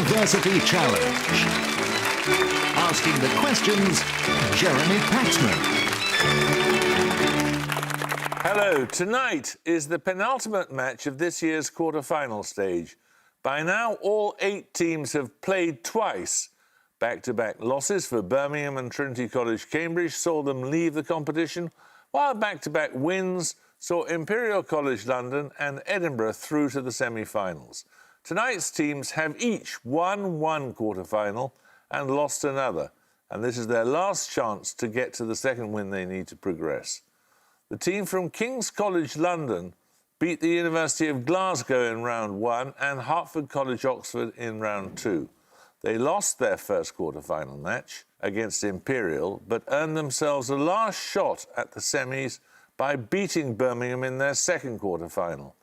University Challenge. Asking the questions, Jeremy Paxman. Hello, tonight is the penultimate match of this year's quarter-final stage. By now, all 8 teams have played twice. Back-to-back losses for Birmingham and Trinity College, Cambridge saw them leave the competition, while back-to-back wins saw Imperial College London and Edinburgh through to the semi-finals. Tonight's teams have each won one quarter-final and lost another, and this is their last chance to get to the second win they need to progress. The team from King's College London beat the University of Glasgow in round 1 and Hertford College Oxford in round 2. They lost their first quarter-final match against Imperial, but earned themselves a last shot at the semis by beating Birmingham in their second quarter-final.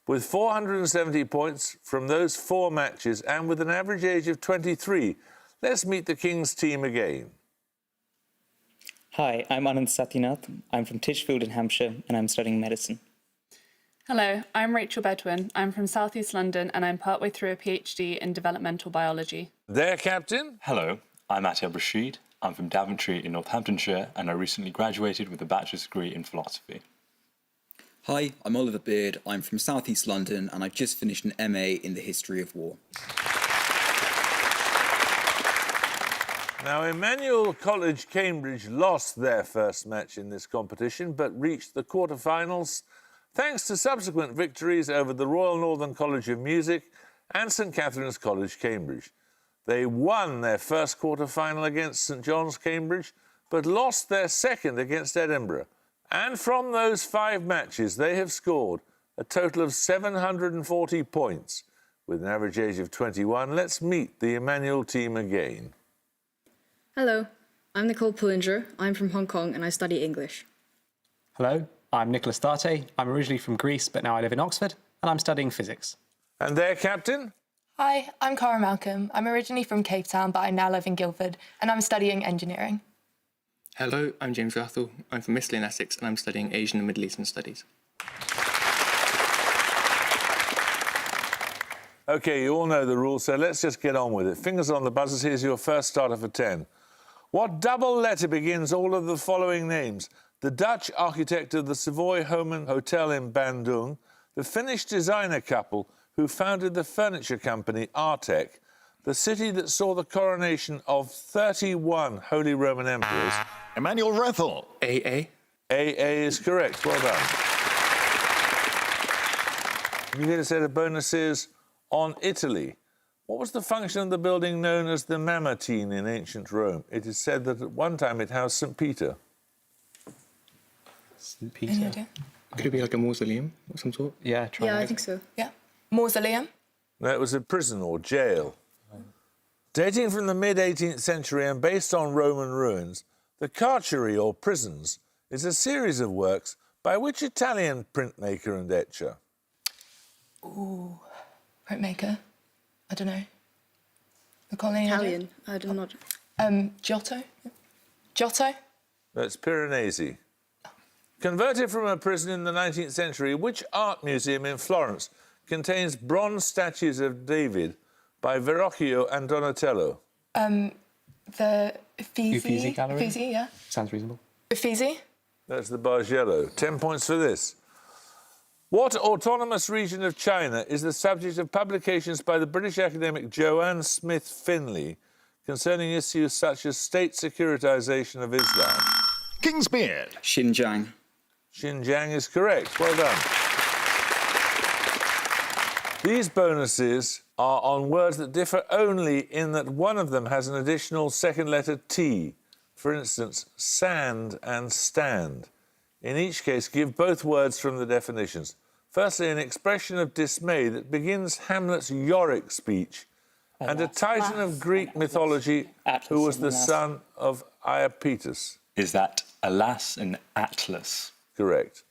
With 470 points from those 4 matches and with an average age of 23, let's meet the King's team again. Hi, I'm Anand Satyanath. I'm from Titchfield in Hampshire and I'm studying medicine. Hello, I'm Rachel Bedwin. I'm from South East London and I'm partway through a PhD in developmental biology. Their captain? Hello, I'm Atiyah Rashid. I'm from Daventry in Northamptonshire and I recently graduated with a bachelor's degree in philosophy. Hi, I'm Oliver Beard. I'm from South East London and I've just finished an MA in the history of war. Now, Emmanuel College, Cambridge lost their first match in this competition, but reached the quarter-finals thanks to subsequent victories over the Royal Northern College of Music and St Catherine's College, Cambridge. They won their first quarter-final against St John's, Cambridge, but lost their second against Edinburgh. And from those 5 matches, they have scored a total of 740 points. With an average age of 21, let's meet the Emmanuel team again. Hello, I'm Nicole Pullinger. I'm from Hong Kong and I study English. Hello, I'm Nicholas Darte. I'm originally from Greece, but now I live in Oxford, and I'm studying physics. And their captain? Hi, I'm Cara Malcolm. I'm originally from Cape Town, but I now live in Guildford, and I'm studying engineering. Hello, I'm James Rathel. I'm from Mistley in Essex, and I'm studying Asian and Middle Eastern Studies. OK, you all know the rules, so let's just get on with it. Fingers on the buzzers, here's your first starter for 10. What double letter begins all of the following names? The Dutch architect of the Savoy Home and Hotel in Bandung, the Finnish designer couple who founded the furniture company Artek, the city that saw the coronation of 31 Holy Roman Emperors. Emmanuel Rethel. AA. AA is correct. Well done. You get a set of bonuses on Italy. What was the function of the building known as the Mamertine in ancient Rome? It is said that at one time it housed St. Peter. St. Peter? Any idea? Could it be like a mausoleum of some sort? Yeah, try Yeah, it. I think so. Yeah. Mausoleum? No, it was a prison or jail. Dating from the mid-18th century and based on Roman ruins, the Carceri, or prisons, is a series of works by which Italian printmaker and etcher? Ooh, printmaker? I don't know. The colony? Italian, I do not. Giotto? Giotto? That's Piranesi. Converted from a prison in the 19th century, which art museum in Florence contains bronze statues of David by Verrocchio and Donatello? The Uffizi? Uffizi Gallery? Uffizi, yeah. Sounds reasonable. Uffizi? That's the Bargello. 10 points for this. What autonomous region of China is the subject of publications by the British academic Joanne Smith Finlay concerning issues such as state securitization of Islam? Kingsbeard. Xinjiang. Xinjiang is correct. Well done. These bonuses are on words that differ only in that one of them has an additional second letter T. For instance, sand and stand. In each case, give both words from the definitions. Firstly, an expression of dismay that begins Hamlet's Yorick speech, and a titan of Greek mythology who was the son of Iapetus. Is that Alas and Atlas? Correct.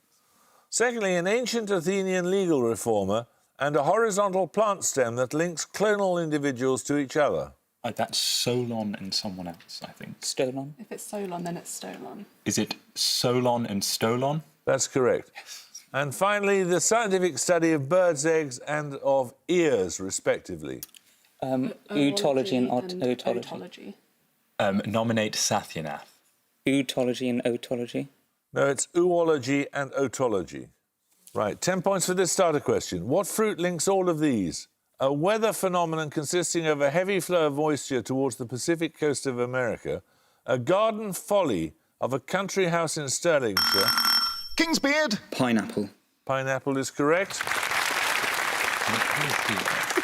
Secondly, an ancient Athenian legal reformer and a horizontal plant stem that links clonal individuals to each other. That's Solon and someone else, I think. Stolon? If it's Solon, then it's Stolon. Is it Solon and Stolon? That's correct. Yes. And finally, the scientific study of birds' eggs and of ears, respectively. Ootology and otology. Nominate Satyanath. Ootology and otology. No, it's oology and otology. Right, 10 points for this starter question. What fruit links all of these? A weather phenomenon consisting of a heavy flow of moisture towards the Pacific coast of America, a garden folly of a country house in Stirlingshire. Kingsbeard. Pineapple. Pineapple is correct.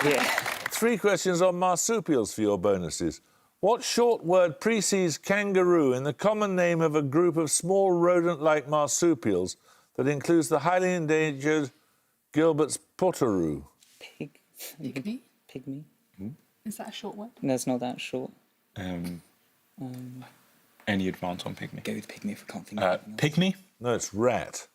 Yeah. 3 questions on marsupials for your bonuses. What short word precedes kangaroo in the common name of a group of small rodent-like marsupials that includes the highly endangered Gilbert's potteroo? Pygmy? Pygmy. Is that a short word? No, it's not that short. Any advance on pygmy? Go with pygmy if I can't think of anything else. Pygmy? No, it's rat.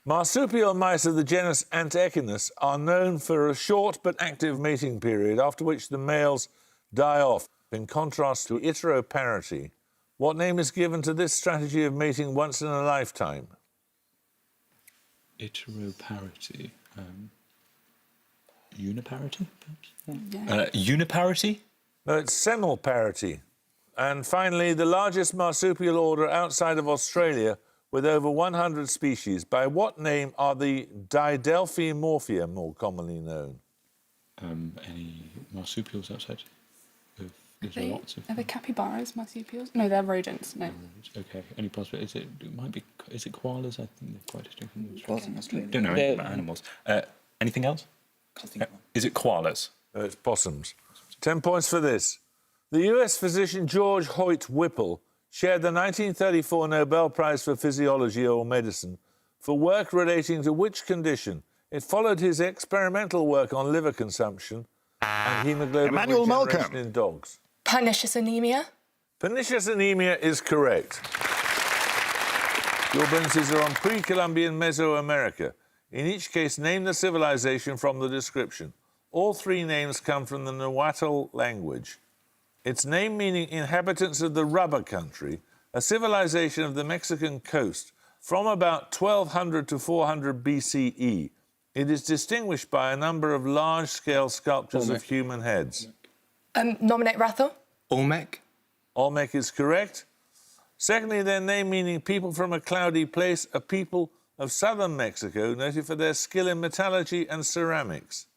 Marsupial mice of the genus Antechinus are known for a short but active mating period, after which the males die off. In contrast to heteroparity, what name is given to this strategy of mating once in a lifetime? Heteroparity. Uniparity, perhaps? Yeah. Uniparity? No, it's semelparity. And finally, the largest marsupial order outside of Australia with over 100 species. By what name are the Didelphimorphia more commonly known? Any marsupials outside? There's lots of. Are they capybaras, marsupials? No, they're rodents. No. Okay. Any possibility? Is it koalas? I think they're quite distinct from those. Koalas in Australia. Don't know anything about animals. Anything else? Can't think of one. Is it koalas? No, it's possums. 10 points for this. The US physician George Hoyt Whipple shared the 1934 Nobel Prize for Physiology or Medicine for work relating to which condition? It followed his experimental work on liver consumption and hemoglobin Emmanuel regeneration Malcolm. in dogs. Pernicious anemia. Pernicious anemia is correct. Your bonuses are on pre-Columbian Mesoamerica. In each case, name the civilization from the description. All 3 names come from the Nahuatl language. Its name meaning inhabitants of the rubber country, a civilization of the Mexican coast from about 1200 to 400 BCE. It is distinguished by a number of large-scale sculptures of human heads. Nominate Rathel. Olmec. Olmec is correct. Secondly, their name meaning people from a cloudy place, a people of southern Mexico, noted for their skill in metallurgy and ceramics.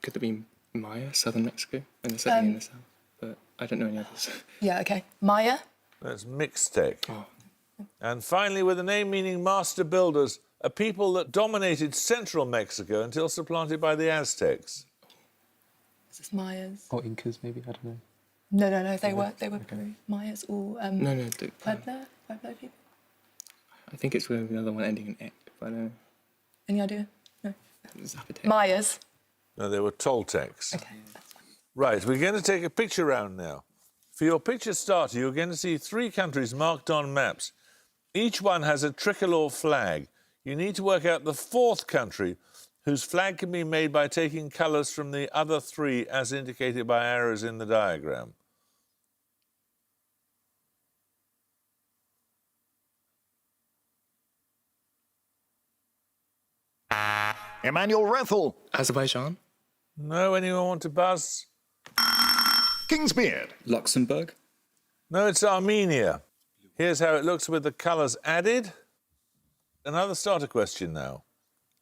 Could there be Maya, southern Mexico? And they're certainly in the south, but I don't know any others. Yeah, okay. Maya. That's Mixtec. Oh. And finally, with a name meaning master builders, a people that dominated central Mexico until supplanted by the Aztecs. Is this Mayas? Or Incas, maybe, I don't know. No. They were Peru. Mayas or No. Pueblo people. I think it's with another one ending in ek, but I don't know. Any idea? No. Zapotec. Mayas. No, they were Toltecs. Okay, that's fine. Right, we're going to take a picture round now. For your picture starter, you're going to see 3 countries marked on maps. Each one has a tricolor flag. You need to work out the 4th country, whose flag can be made by taking colours from the other 3 as indicated by arrows in the diagram. Emmanuel Rethel. Azerbaijan. No, anyone want to buzz? Kingsbeard. Luxembourg. No, it's Armenia. Here's how it looks with the colours added. Another starter question now.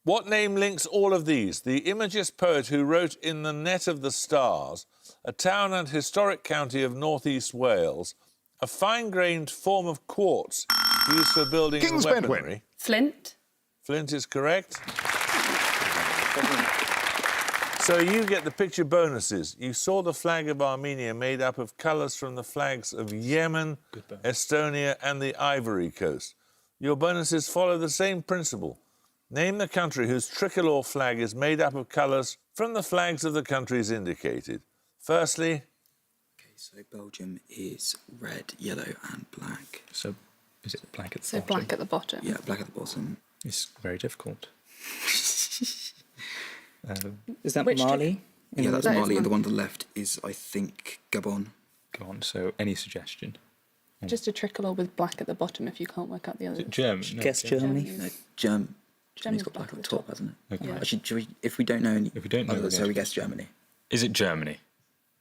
What name links all of these? The Imagist poet who wrote In the Net of the Stars, a town and historic county of northeast Wales, a fine-grained form of quartz used for building and King's weaponry. Bedouin. Flint. Flint is correct. So you get the picture bonuses. You saw the flag of Armenia made up of colours from the flags of Yemen, Estonia and the Ivory Coast. Your bonuses follow the same principle. Name the country whose tricolor flag is made up of colours from the flags of the countries indicated. Firstly... Okay, so Belgium is red, yellow and black. So, is it black at the So bottom? black at the bottom. Yeah, black at the bottom. It's very difficult. Is that Which Mali? Yeah, that's That is Mali, and the Mali. one to the left is, I think, Gabon. Go on. So, any suggestion? Just a tricolor with black at the bottom if you can't work out the others. German. Guess Germany. No, Germany's Germany's got black black at at the the top, hasn't it? Okay. Actually, if we don't know any If we don't know, others, we're so we gonna guess Germany. Is it Germany?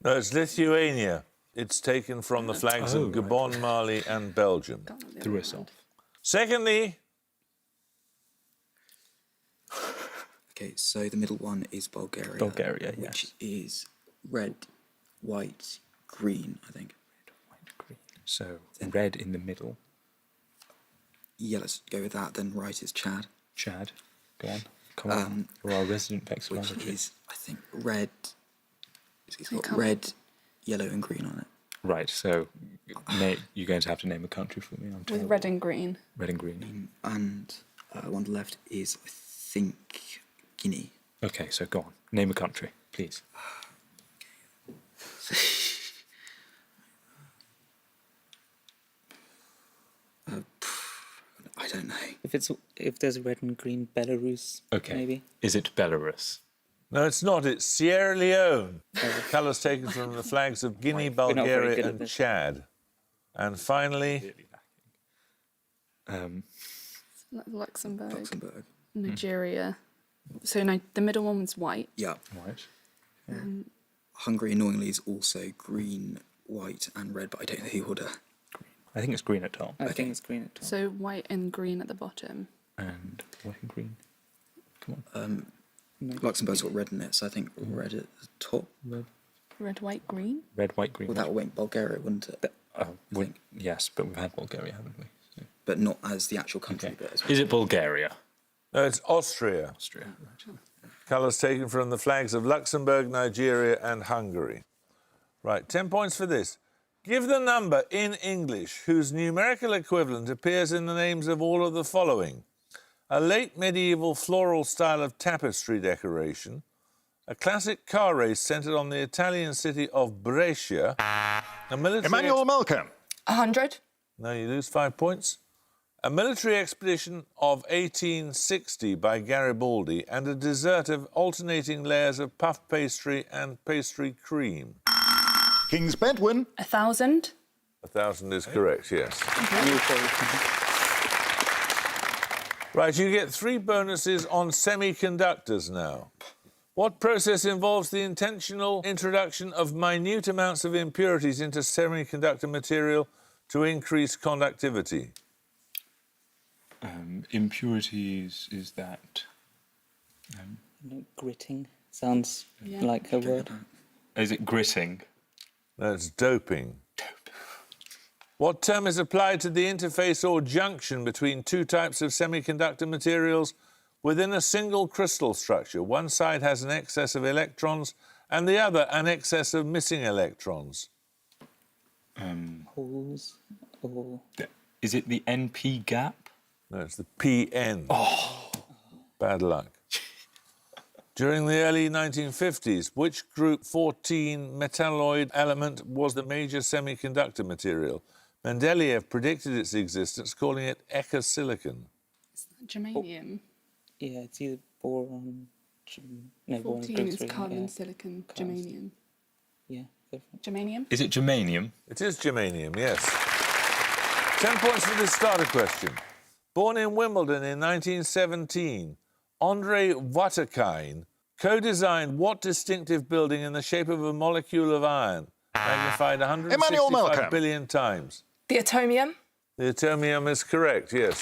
No, it's Lithuania. It's taken from the flags of Gabon, Mali and Belgium. Threw us off. Secondly, Okay, so the middle one is Bulgaria. Bulgaria, which yes. is red, white, green, I think. White, green. So red in the middle. Yeah, let's go with that. Then right is Chad, Chad, go on. Come on. You're our resident which vexillologist. is, I think, red. It's got can't- red, yellow, and green on it. Right, so you're going to have to name a country for me. I'm With terrible. red and green. Red and green. And one on the left is, I think, Guinea. Okay, so go on. Name a country, please. I don't know. If there's red and green, Belarus. Okay. Maybe. Is it Belarus? no, it's not. It's Sierra Leone. Colours taken from the flags of Guinea, not very Bulgaria good at and this. Chad. And finally, Luxembourg, Luxembourg. Nigeria. So the middle one was white. Yeah. Right. Hungary, annoyingly, is also green, white, and red, but I don't know the order. I think it's green at top. I think it's green at top. So white and green at the bottom. And white and green. Come on. Luxembourg's got red in it, so I think red at the top. Red, white, green. Red, white, green. Well, that would make Bulgaria, wouldn't it? Yes, but we've had Bulgaria, haven't we? So. But not as the actual country. Okay. But as Is it Bulgaria? no, it's Austria. Austria. Right. Colours taken from the flags of Luxembourg, Nigeria and Hungary. Right, 10 points for this. Give the number in English whose numerical equivalent appears in the names of all of the following. A late medieval floral style of tapestry decoration, a classic car race centred on the Italian city of Brescia, a military... Emmanuel Malcolm. 100. No, you lose 5 points. A military expedition of 1860 by Garibaldi and a dessert of alternating layers of puff pastry and pastry cream. King's Bedouin. 1,000. 1,000 is correct, yes. Right, you get 3 bonuses on semiconductors now. What process involves the intentional introduction of minute amounts of impurities into semiconductor material to increase conductivity? Impurities is that... Gritting sounds like a word. Is it gritting? No, it's doping. What term is applied to the interface or junction between 2 types of semiconductor materials within a single crystal structure? One side has an excess of electrons and the other an excess of missing electrons. Holes or Is it the NP gap? No, it's the PN. Oh. Bad luck. During the early 1950s, which group 14 metalloid element was the major semiconductor material? Mendeleev predicted its existence, calling it ecosilicon. Germanium. yeah, it's either boron. No, boron 14 is group 3, carbon, yeah. silicon, Carbon. germanium. Yeah, go for it. Germanium? Is it germanium? It is germanium, yes. 10 points for this starter question. Born in Wimbledon in 1917, Andrei Waterkine co-designed what distinctive building in the shape of a molecule of iron, magnified Emmanuel 165 Malcolm. billion times? The atomium. The atomium is correct, yes.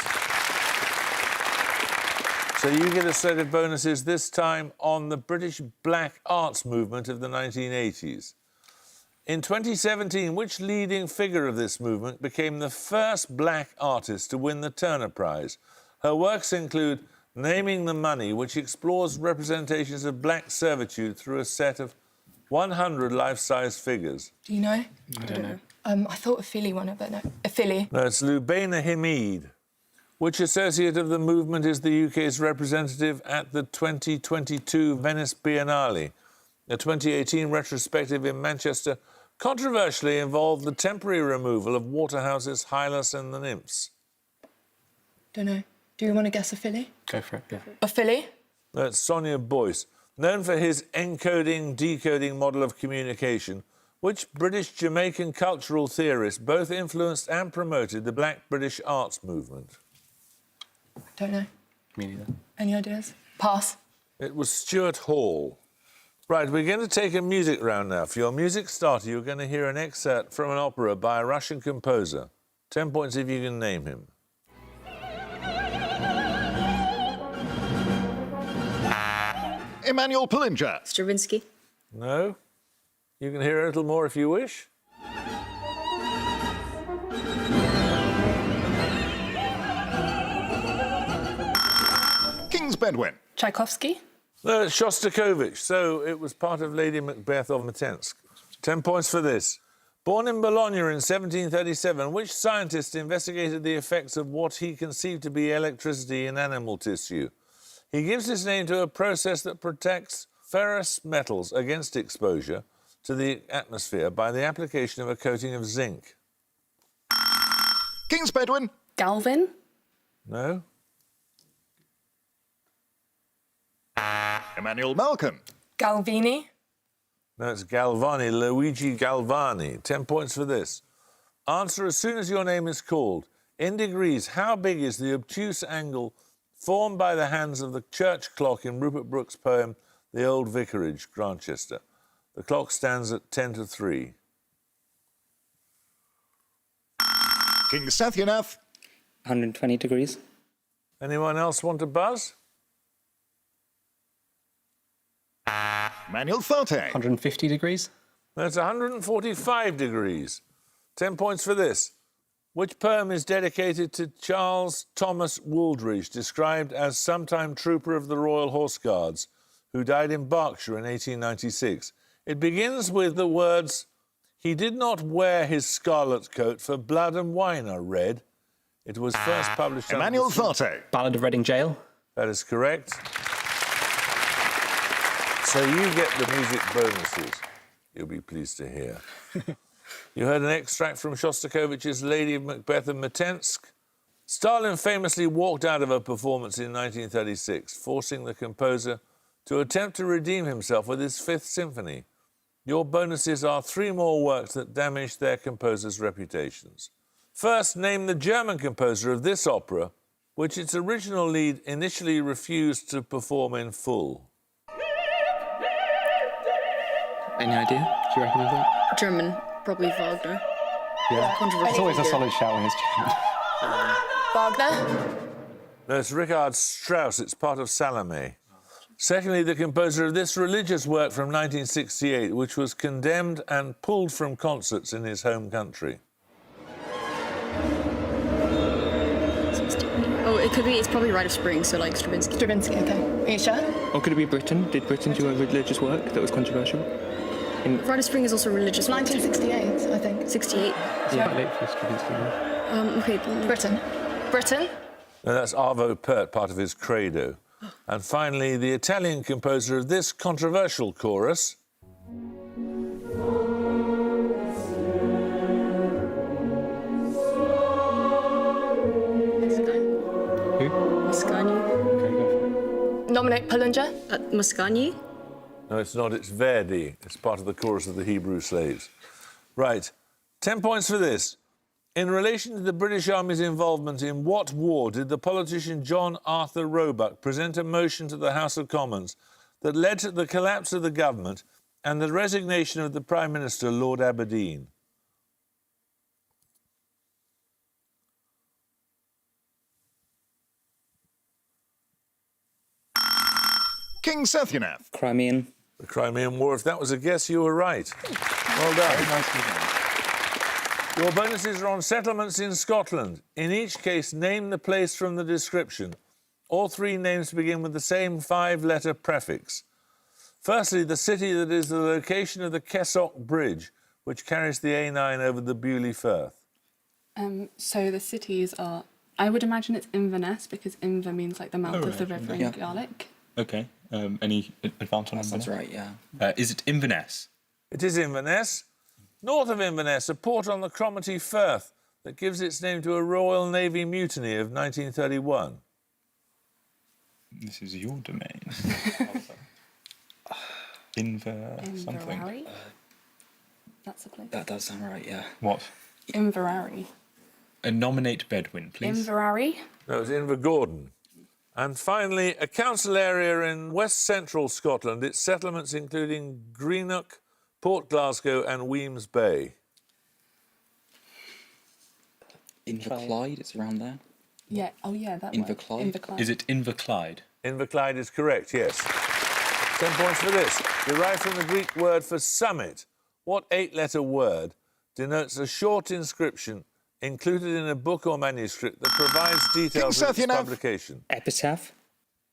So you get a set of bonuses, this time on the British black arts movement of the 1980s. In 2017, which leading figure of this movement became the first black artist to win the Turner Prize? Her works include Naming the Money, which explores representations of black servitude through a set of 100 life-size figures. Do you know? I don't know. I thought a Philly one, but no. A Philly. No, it's Lubaina Hamid. Which associate of the movement is the UK's representative at the 2022 Venice Biennale? The 2018 retrospective in Manchester controversially involved the temporary removal of Waterhouse's Hylas and the Nymphs. Don't know. Do you want to guess a Philly? Go for it, yeah. A Philly? That's Sonia Boyce. Known for his encoding-decoding model of communication, which British Jamaican cultural theorist both influenced and promoted the Black British arts movement? Don't know. Me neither. Any ideas? Pass. It was Stuart Hall. Right, we're going to take a music round now. For your music starter, you're going to hear an excerpt from an opera by a Russian composer. 10 points if you can name him. Emmanuel Pullinger. Stravinsky. No? You can hear a little more if you wish. King's Bedouin. Tchaikovsky. No, it's Shostakovich, so it was part of Lady Macbeth of Mtsensk. 10 points for this. Born in Bologna in 1737, which scientist investigated the effects of what he conceived to be electricity in animal tissue? He gives his name to a process that protects ferrous metals against exposure to the atmosphere by the application of a coating of zinc. King's Bedouin. Galvin. No? Emmanuel Malcolm. Galvini. No, it's Galvani, Luigi Galvani. 10 points for this. Answer as soon as your name is called. In degrees, how big is the obtuse angle formed by the hands of the church clock in Rupert Brooke's poem, The Old Vicarage, Grantchester? The clock stands at 10 to 3. King Satyanath. 120 degrees. Anyone else want to buzz? Emmanuel Thate. 150 degrees. That's 145 degrees. 10 points for this. Which poem is dedicated to Charles Thomas Wooldridge, described as sometime trooper of the Royal Horse Guards, who died in Berkshire in 1896? It begins with the words, "He did not wear his scarlet coat for blood and wine are red." It was first published... Emmanuel Thate. Ballad of Reading Gaol. That is correct. So you get the music bonuses, you'll be pleased to hear. You heard an extract from Shostakovich's Lady of Macbeth of Mtsensk. Stalin famously walked out of a performance in 1936, forcing the composer to attempt to redeem himself with his Fifth Symphony. Your bonuses are 3 more works that damaged their composers' reputations. First, name the German composer of this opera, which its original lead initially refused to perform in full. Any idea? Do you recognise that? German. Probably Wagner. Yeah. Controversial. It's always a solid shout when it's German. Wagner. No, it's Richard Strauss. It's part of Salome. Secondly, the composer of this religious work from 1968, which was condemned and pulled from concerts in his home country. Oh, it could be. It's probably Rite of Spring, so like Stravinsky. Stravinsky, okay. Are you sure? Or could it be Britain? Did Britain do a religious work that was controversial? Rite of Spring is also religious. 1968, I think. 68. It's quite late for Stravinsky. Okay. Britain. Britain. No, that's Arvo Pärt, part of his credo. And finally, the Italian composer of this controversial chorus. Who? Mascagni. Nominate Pullinger. Mascagni. No, it's not. It's Verdi. It's part of the chorus of the Hebrew slaves. Right. 10 points for this. In relation to the British Army's involvement in what war did the politician John Arthur Roebuck present a motion to the House of Commons that led to the collapse of the government and the resignation of the Prime Minister, Lord Aberdeen? King Satyanath. Crimean. The Crimean War. If that was a guess, you were right. Well done. Your bonuses are on settlements in Scotland. In each case, name the place from the description. All 3 names begin with the same 5-letter prefix. Firstly, the city that is the location of the Kessock Bridge, which carries the A9 over the Beaulieu Firth. So the cities are... I would imagine it's Inverness, because Inver means like the mouth of the river in Gaelic. Okay. Any advance on That's right, yeah. Is it Inverness? It is Inverness. North of Inverness, a port on the Cromarty Firth that gives its name to a Royal Navy mutiny of 1931. This is your domain. something. Inverary? That's a place. That does sound right, yeah. What? Inverary. Nominate Bedouin, please. Inverary? No, it's Invergordon. And finally, a council area in west central Scotland. Its settlements including Greenock, Port Glasgow and Wemyss Bay. Inverclyde, it's around there. Yeah. Oh, yeah, that one. Inverclyde? Inverclyde. Is it Inverclyde? Inverclyde is correct, yes. 10 points for this. Derived from the Greek word for summit, what 8-letter word denotes a short inscription included in a book or manuscript that provides details of its publication? Epitaph.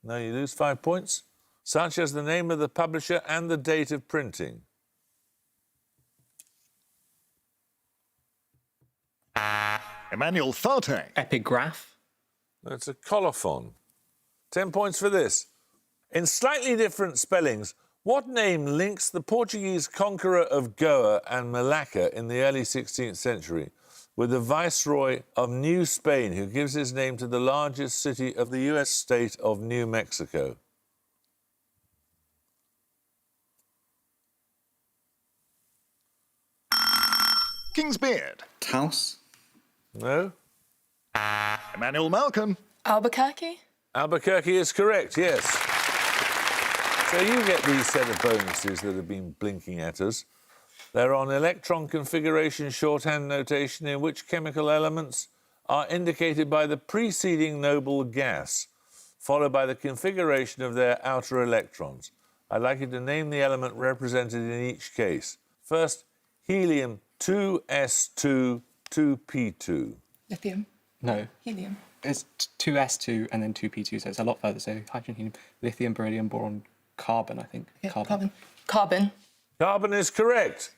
No, you lose 5 points. Such as the name of the publisher and the date of printing. Emmanuel Tharte. Epigraph. It's a colophon. 10 points for this. In slightly different spellings, what name links the Portuguese conqueror of Goa and Malacca in the early 16th century with the Viceroy of New Spain, who gives his name to the largest city of the US state of New Mexico? King's Beard. Taos? No? Emmanuel Malcolm. Albuquerque? Albuquerque is correct, yes. So you get these set of bonuses that have been blinking at us. They're on electron configuration shorthand notation in which chemical elements are indicated by the preceding noble gas, followed by the configuration of their outer electrons. I'd like you to name the element represented in each case. First, helium 2s2 2p2. Lithium? No. Helium? It's 2s2 and then 2p2, so it's a lot further. So hydrogen, helium, lithium, beryllium, boron, carbon, I think. Yeah, carbon. Carbon. Carbon is correct.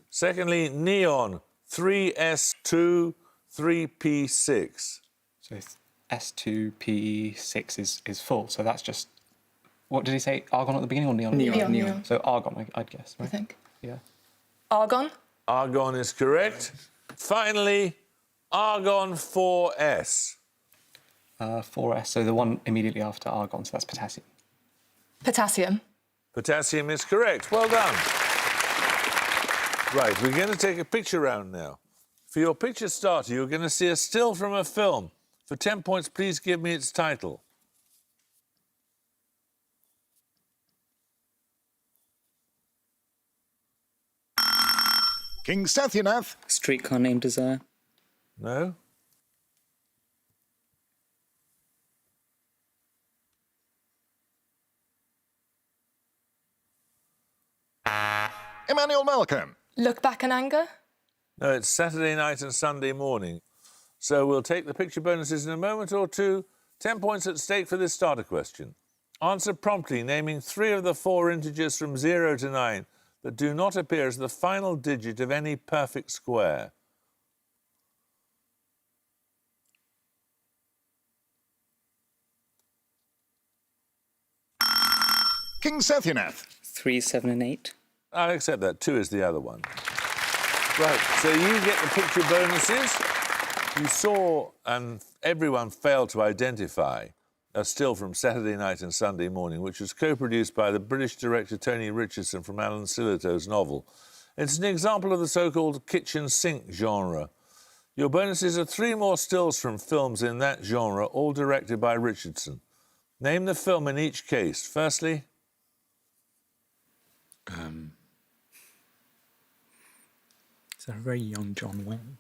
Secondly, neon 3s2 3p6. So S2P6 is full, so that's just... What did he say? Argon at the beginning or neon? Neon. So argon, I'd guess, right? I think. Yeah. Argon? Argon is correct. Finally, argon 4s. 4s, so the one immediately after argon, so that's potassium. Potassium. Potassium is correct. Well done. Right, we're going to take a picture round now. For your picture starter, you're going to see a still from a film. For 10 points, please give me its title. King Sathyaнаth. Streetcar Named Desire. No? Emmanuel Malcolm. Look Back in Anger? No, it's Saturday night and Sunday morning. So we'll take the picture bonuses in a moment or two. 10 points at stake for this starter question. Answer promptly, naming 3 of the 4 integers from 0 to 9 that do not appear as the final digit of any perfect square. King Sathyaнаth. 3, 7 and 8. I'll accept that. 2 is the other one. Right, so you get the picture bonuses. You saw, and everyone failed to identify, a still from Saturday night and Sunday morning, which was co-produced by the British director Tony Richardson from Alan Sillitoe's novel. It's an example of the so-called kitchen sink genre. Your bonuses are 3 more stills from films in that genre, all directed by Richardson. Name the film in each case. Firstly... Is that a very young John Wayne?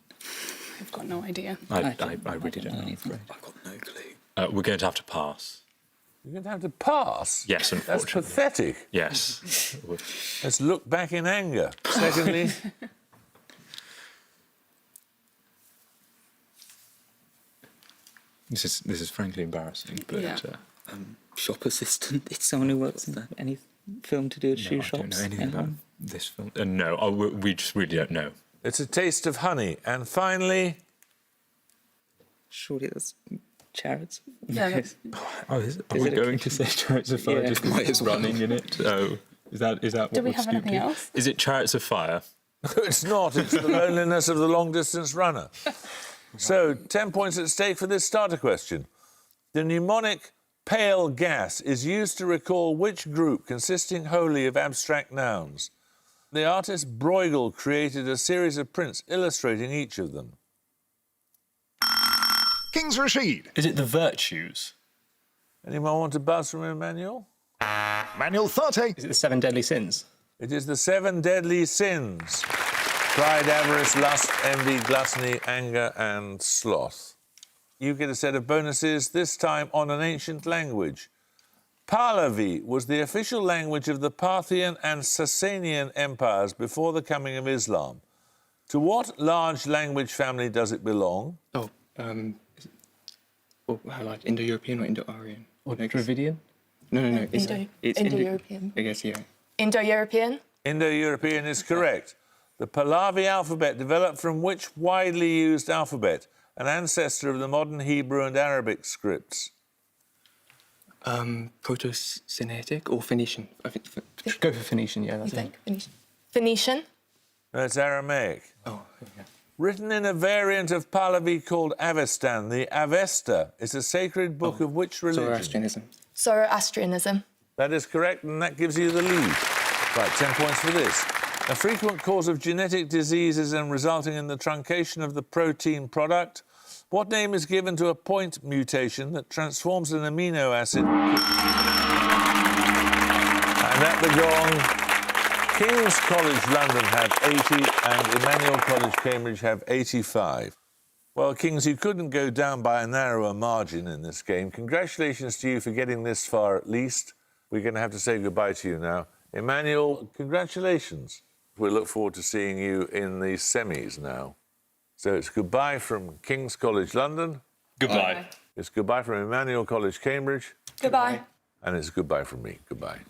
I've got no idea. I really don't know. I'm afraid. I've got no clue. We're going to have to pass. You're going to have to pass? Yes, That's unfortunately. pathetic. Yes. Let's look back in anger. Secondly... This is frankly embarrassing, but Yeah. Shop assistant. It's someone who works in any film to do with shoe no, I shops. don't know anything about Anyone? this film. No, we just really don't know. It's A Taste of Honey. And finally... Surely that's Chariots. Yeah, Are we going to say Chariots of Fire Yeah. just because it's running in it? Oh, is that what Do we would have stoop anything to? else? Is it Chariots of Fire? It's not. It's the loneliness of the long-distance runner. So, 10 points at stake for this starter question. The mnemonic pale gas is used to recall which group consisting wholly of abstract nouns? The artist Bruegel created a series of prints illustrating each of them. King's Rashid. Is it The Virtues? Anyone want a buzz from Emmanuel? Emmanuel, 30. Is it the 7 deadly sins? It is the 7 deadly sins. Pride, avarice, lust, envy, gluttony, anger and sloth. You get a set of bonuses, this time on an ancient language. Pahlavi was the official language of the Parthian and Sasanian empires before the coming of Islam. To what large language family does it belong? Oh, how large? Indo-European or Indo-Aryan? Or Dravidian? No. It's Indo-European. I guess, yeah. Indo-European? Indo-European is correct. The Pahlavi alphabet developed from which widely used alphabet, an ancestor of the modern Hebrew and Arabic scripts? Proto-Semitic or Phoenician? I think Go for Phoenician, yeah. That's You it. think? Phoenician? Phoenician? No, it's Aramaic. Oh, yeah. Written in a variant of Pahlavi called Avestan, the Avesta is a sacred book of which religion? Zoroastrianism. Zoroastrianism. That is correct, and that gives you the lead. Right, 10 points for this. A frequent cause of genetic diseases and resulting in the truncation of the protein product. What name is given to a point mutation that transforms an amino acid? And at the gong, King's College London have 80 and Emmanuel College Cambridge have 85. Well, Kings, you couldn't go down by a narrower margin in this game. Congratulations to you for getting this far at least. We're going to have to say goodbye to you now. Emmanuel, congratulations. We look forward to seeing you in the semis now. So it's goodbye from King's College London. Goodbye. It's goodbye from Emmanuel College Cambridge. Goodbye. And it's goodbye from me. Goodbye.